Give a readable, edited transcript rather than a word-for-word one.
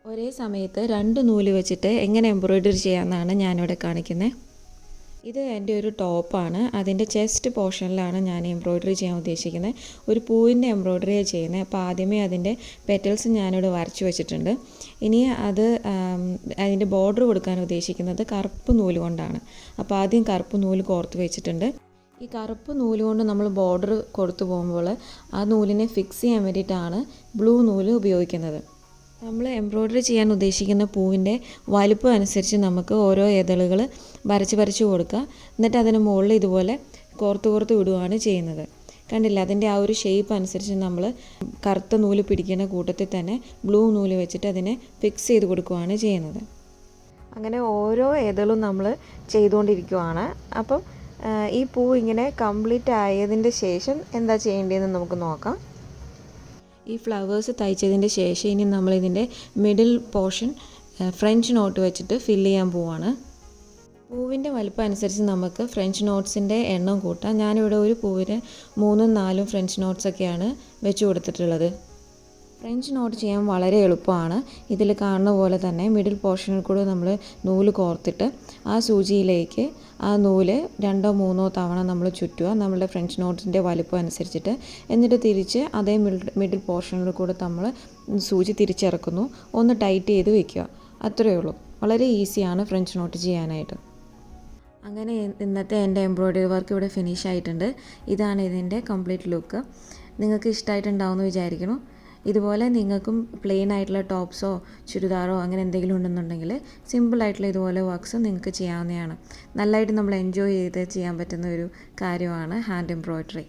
ഒരേ സമയത്ത് 2 നൂല് വെച്ചിട്ട് എങ്ങനെ എംബ്രോയ്ഡറി ചെയ്യാമെന്നാണ് ഞാനിവിടെ കാണിക്കുന്നത്. ഇത് എൻ്റെ ഒരു ടോപ്പാണ്. അതിൻ്റെ ചെസ്റ്റ് പോർഷനിലാണ് ഞാൻ എംബ്രോയ്ഡറി ചെയ്യാൻ ഉദ്ദേശിക്കുന്നത്. ഒരു പൂവിൻ്റെ എംബ്രോയ്ഡറിയാണ് ചെയ്യുന്നത്. അപ്പോൾ ആദ്യമേ അതിൻ്റെ പെറ്റൽസ് ഞാനിവിടെ വരച്ച് വെച്ചിട്ടുണ്ട്. ഇനി അതിൻ്റെ ബോർഡർ കൊടുക്കാൻ ഉദ്ദേശിക്കുന്നത് കറുപ്പ് നൂല് കൊണ്ടാണ്. അപ്പോൾ ആദ്യം കറുപ്പ് നൂല് കോർത്ത് വെച്ചിട്ടുണ്ട്. ഈ കറുപ്പ് നൂല് കൊണ്ട് നമ്മൾ ബോർഡർ കൊടുത്തു പോകുമ്പോൾ ആ നൂലിനെ ഫിക്സ് ചെയ്യാൻ വേണ്ടിയിട്ടാണ് ബ്ലൂ നൂല് ഉപയോഗിക്കുന്നത്. നമ്മൾ എംബ്രോയ്ഡറി ചെയ്യാൻ ഉദ്ദേശിക്കുന്ന പൂവിൻ്റെ വലുപ്പം അനുസരിച്ച് നമുക്ക് ഓരോ ഇതളുകൾ വരച്ച് കൊടുക്കുക. എന്നിട്ട് അതിന് മുകളിൽ ഇതുപോലെ കോർത്ത് വിടുകയാണ് ചെയ്യുന്നത്. കണ്ടില്ല, അതിൻ്റെ ആ ഒരു ഷേപ്പ് അനുസരിച്ച് നമ്മൾ കറുത്ത നൂല് പിടിക്കുന്ന കൂട്ടത്തിൽ തന്നെ ബ്ലൂ നൂല് വെച്ചിട്ട് അതിനെ ഫിക്സ് ചെയ്ത് കൊടുക്കുകയാണ് ചെയ്യുന്നത്. അങ്ങനെ ഓരോ ഇതളും നമ്മൾ ചെയ്തുകൊണ്ടിരിക്കുകയാണ്. അപ്പം ഈ പൂ ഇങ്ങനെ കംപ്ലീറ്റ് ആയതിൻ്റെ ശേഷം എന്താ ചെയ്യേണ്ടതെന്ന് നമുക്ക് നോക്കാം. ഈ ഫ്ലവേഴ്സ് തയ്ച്ചതിൻ്റെ ശേഷം ഇനി നമ്മളിതിൻ്റെ മിഡിൽ പോർഷൻ ഫ്രഞ്ച് നോട്ട് വെച്ചിട്ട് ഫില്ല് ചെയ്യാൻ പോവാണ്. പൂവിൻ്റെ വലുപ്പം അനുസരിച്ച് നമുക്ക് ഫ്രഞ്ച് നോട്ട്സിൻ്റെ എണ്ണം കൂട്ടാം. ഞാനിവിടെ ഒരു പൂവിന് 3ഉം 4ഉം ഫ്രഞ്ച് നോട്ട്സൊക്കെയാണ് വെച്ച് കൊടുത്തിട്ടുള്ളത്. ഫ്രഞ്ച് നോട്ട് ചെയ്യാൻ വളരെ എളുപ്പമാണ്. ഇതിൽ കാണുന്ന പോലെ തന്നെ മിഡിൽ പോർഷനിൽ കൂടെ നമ്മൾ നൂല് കോർത്തിട്ട് ആ സൂചിയിലേക്ക് ആ നൂല് 2ഓ 3ഓ തവണ നമ്മൾ ചുറ്റുക, നമ്മളുടെ ഫ്രഞ്ച് നോട്ടിൻ്റെ വലുപ്പം അനുസരിച്ചിട്ട്. എന്നിട്ട് തിരിച്ച് അതേ മിഡിൽ പോർഷനിൽ കൂടെ നമ്മൾ സൂചി തിരിച്ചിറക്കുന്നു, ഒന്ന് ടൈറ്റ് ചെയ്ത് വെക്കുക. അത്രയേ ഉള്ളൂ. വളരെ ഈസിയാണ് ഫ്രഞ്ച് നോട്ട് ചെയ്യാനായിട്ട്. അങ്ങനെ ഇന്നത്തെ എൻ്റെ എംബ്രോയ്ഡറി വർക്ക് ഇവിടെ ഫിനിഷ് ആയിട്ടുണ്ട്. ഇതാണ് ഇതിൻ്റെ കംപ്ലീറ്റ് ലുക്ക്. നിങ്ങൾക്ക് ഇഷ്ടമായിട്ടുണ്ടാവുമെന്ന് വിചാരിക്കുന്നു. ഇതുപോലെ നിങ്ങൾക്കും പ്ലെയിൻ ആയിട്ടുള്ള ടോപ്സോ ചുരിദാറോ അങ്ങനെ എന്തെങ്കിലും ഉണ്ടെന്നുണ്ടെങ്കിൽ സിമ്പിളായിട്ടുള്ള ഇതുപോലെ വർക്ക്സ് നിങ്ങൾക്ക് ചെയ്യാവുന്നതാണ്. നല്ലതായിട്ട് നമ്മൾ എൻജോയ് ചെയ്ത് ചെയ്യാൻ പറ്റുന്ന ഒരു കാര്യമാണ് ഹാൻഡ് എംബ്രോയ്ഡറി.